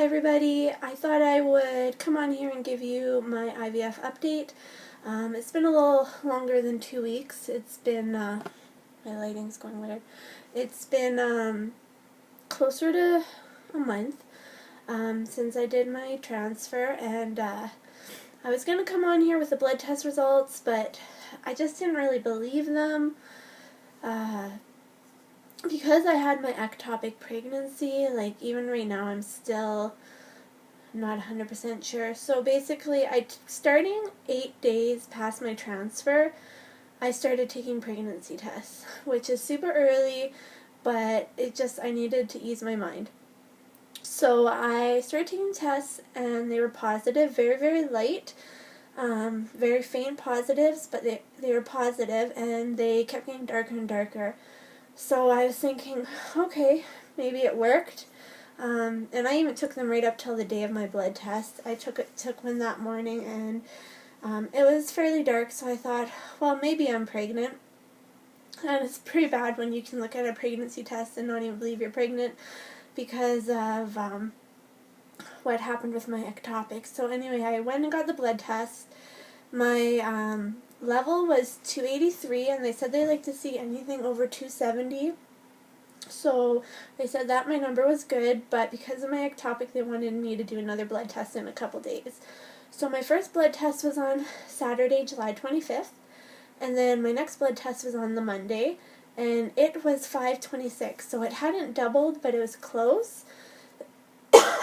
everybody. I thought I would come on here and give you my IVF update. It's been a little longer than 2 weeks. It's been, my lighting's going weird. It's been closer to a month since I did my transfer, and I was going to come on here with the blood test results, but I just didn't really believe them. Because I had my ectopic pregnancy, like even right now I'm still not 100% sure. So basically, starting 8 days past my transfer, I started taking pregnancy tests, which is super early, but I needed to ease my mind. So I started taking tests, and they were positive, very, very light, very faint positives, but they were positive, and they kept getting darker and darker. So I was thinking, okay, maybe it worked. And I even took them right up till the day of my blood test. I took one that morning, and it was fairly dark, so I thought, well, maybe I'm pregnant. And it's pretty bad when you can look at a pregnancy test and not even believe you're pregnant because of what happened with my ectopic. So anyway, I went and got the blood test. My level was 283, and they said they like to see anything over 270. So they said that my number was good, but because of my ectopic, they wanted me to do another blood test in a couple days. So my first blood test was on Saturday, July 25th, and then my next blood test was on the Monday, and it was 526. So it hadn't doubled, but it was close.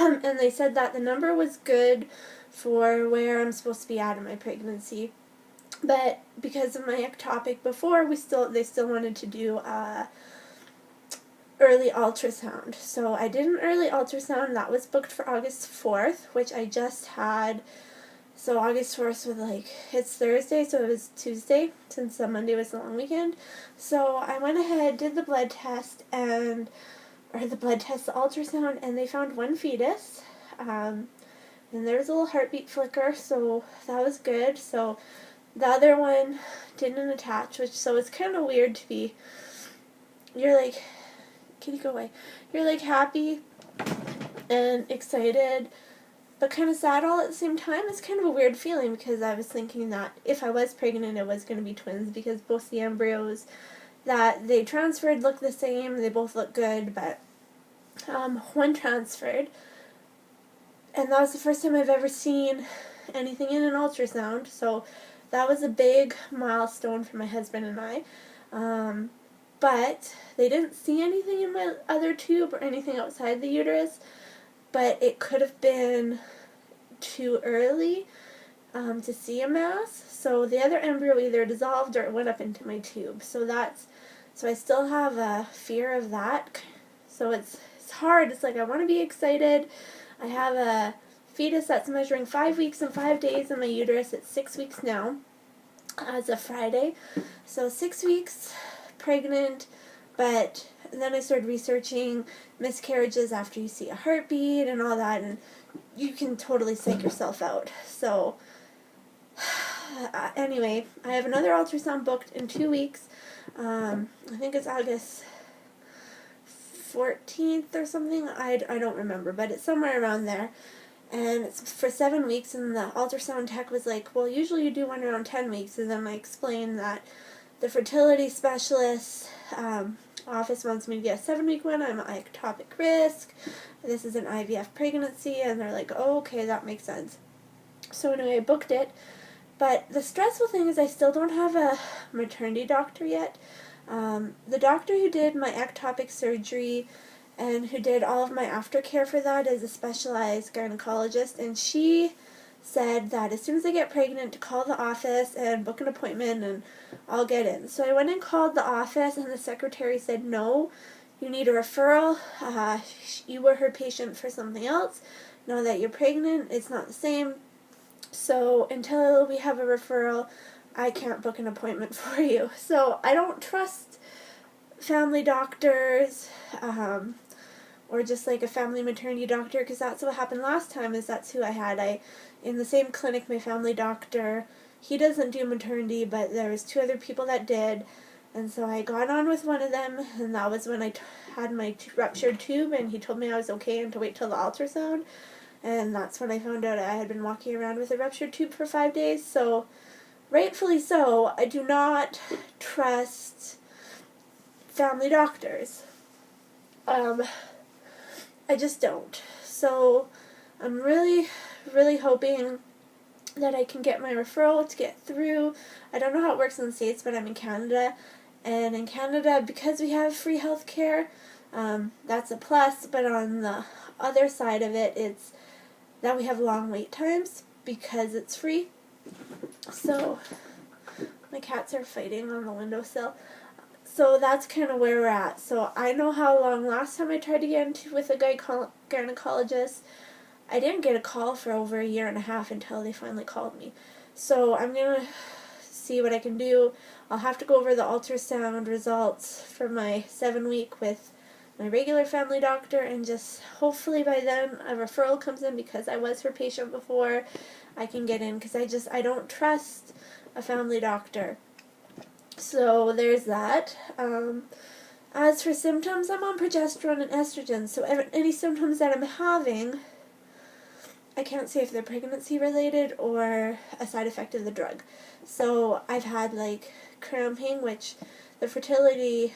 And they said that the number was good for where I'm supposed to be at in my pregnancy. But because of my ectopic before, they still wanted to do early ultrasound. So I did an early ultrasound. That was booked for August 4th, which I just had. So August 4th was it's Thursday, so it was Tuesday, since Monday was the long weekend. So I went ahead, did the blood test, the ultrasound, and they found one fetus. And there was a little heartbeat flicker, so that was good. So the other one didn't attach, so it's kind of weird to be, you're like, can you go away? You're like happy and excited, but kind of sad all at the same time. It's kind of a weird feeling because I was thinking that if I was pregnant, it was going to be twins because both the embryos that they transferred look the same. They both look good, but one transferred. And that was the first time I've ever seen anything in an ultrasound, so that was a big milestone for my husband and I. But they didn't see anything in my other tube or anything outside the uterus, but it could have been too early to see a mass. So the other embryo either dissolved or it went up into my tube. So I still have a fear of that. So it's hard. It's like I want to be excited. I have a fetus that's measuring 5 weeks and 5 days in my uterus. It's 6 weeks now, as of Friday. So 6 weeks pregnant, but then I started researching miscarriages after you see a heartbeat and all that, and you can totally psych yourself out. So anyway, I have another ultrasound booked in 2 weeks. I think it's August 14th or something. I don't remember, but it's somewhere around there. And it's for 7 weeks, and the ultrasound tech was like, well, usually you do one around 10 weeks. And then I explained that the fertility specialist office wants me to get a 7-week one. I'm at ectopic risk. This is an IVF pregnancy. And they're like, oh, okay, that makes sense. So anyway, I booked it. But the stressful thing is I still don't have a maternity doctor yet. The doctor who did my ectopic surgery and who did all of my aftercare for that is a specialized gynecologist, and she said that as soon as I get pregnant to call the office and book an appointment and I'll get in. So I went and called the office, and the secretary said, no, you need a referral. You were her patient for something else. Now that you're pregnant, it's not the same. So until we have a referral, I can't book an appointment for you. So I don't trust family doctors, or just like a family maternity doctor, because that's what happened last time. That's who I had. In the same clinic, my family doctor, he doesn't do maternity, but there was 2 other people that did, And so I got on with one of them, and that was when I had my ruptured tube, and he told me I was okay and to wait till the ultrasound. And that's when I found out I had been walking around with a ruptured tube for 5 days. So, rightfully so, I do not trust family doctors. I just don't. So, I'm really, really hoping that I can get my referral to get through. I don't know how it works in the States, but I'm in Canada. And in Canada, because we have free health care, that's a plus. But on the other side of it, it's that we have long wait times because it's free. So, my cats are fighting on the windowsill. So that's kind of where we're at. So I know how long last time I tried to get into with a gynecologist. I didn't get a call for over 1.5 years until they finally called me. So I'm going to see what I can do. I'll have to go over the ultrasound results for my 7-week with my regular family doctor, and just hopefully by then a referral comes in, because I was her patient before. I can get in, because I don't trust a family doctor. So there's that. As for symptoms, I'm on progesterone and estrogen, so any symptoms that I'm having, I can't say if they're pregnancy related or a side effect of the drug. So I've had like cramping, which the fertility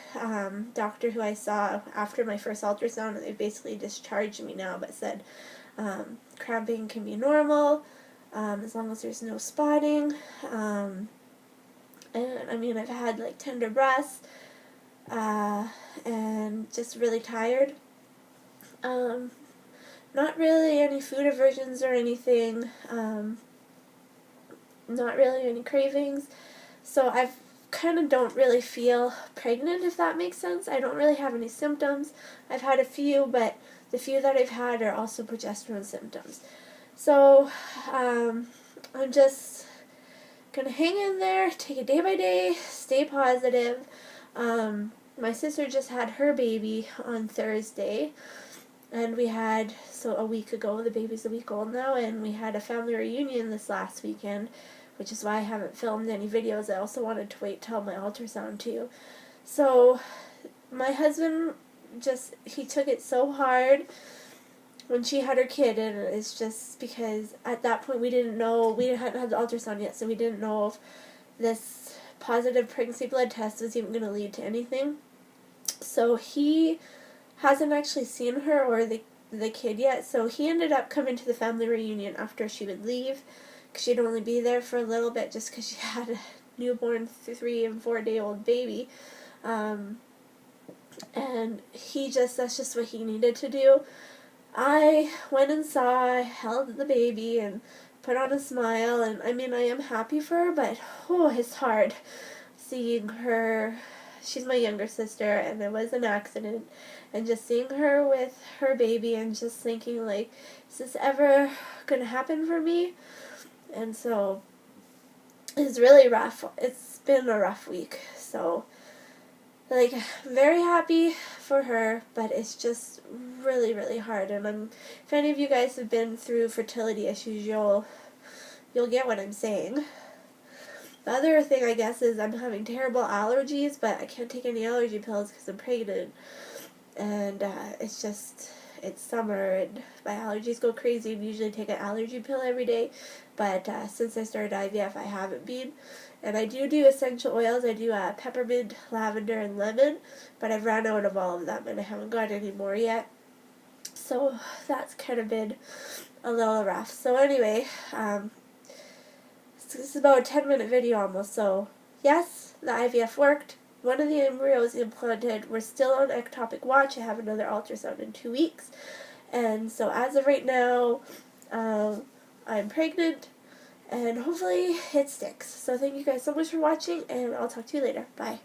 doctor who I saw after my first ultrasound, and they basically discharged me now, but said cramping can be normal as long as there's no spotting. And I mean, I've had like tender breasts and just really tired. Not really any food aversions or anything. Not really any cravings. So I've kind of don't really feel pregnant, if that makes sense. I don't really have any symptoms. I've had a few, but the few that I've had are also progesterone symptoms. So I'm just gonna hang in there, take it day by day, stay positive. My sister just had her baby on Thursday, and we had, so a week ago, the baby's a week old now, and we had a family reunion this last weekend, which is why I haven't filmed any videos. I also wanted to wait till my ultrasound too. So my husband he took it so hard when she had her kid, and it's just because at that point we hadn't had the ultrasound yet, so we didn't know if this positive pregnancy blood test was even going to lead to anything. So he hasn't actually seen her or the kid yet, so he ended up coming to the family reunion after she would leave, because she'd only be there for a little bit just because she had a newborn 3 and 4 day old baby. And that's just what he needed to do. I went inside, held the baby, and put on a smile, and I mean, I am happy for her, but it's hard seeing her. She's my younger sister, and it was an accident, and just seeing her with her baby and just thinking, like, is this ever gonna happen for me? And so it's really rough. It's been a rough week. So, like, very happy for her, but it's just really, really hard. And if any of you guys have been through fertility issues, you'll get what I'm saying. The other thing, I guess, is I'm having terrible allergies, but I can't take any allergy pills because I'm pregnant. And it's summer, and my allergies go crazy. I usually take an allergy pill every day, but since I started IVF, I haven't been. And I do essential oils. I do peppermint, lavender, and lemon, but I've ran out of all of them, and I haven't got any more yet. So that's kind of been a little rough. So anyway, this is about a 10-minute video almost. So yes, the IVF worked. One of the embryos implanted. We're still on ectopic watch. I have another ultrasound in 2 weeks. And so as of right now, I'm pregnant, and hopefully it sticks. So thank you guys so much for watching, and I'll talk to you later. Bye.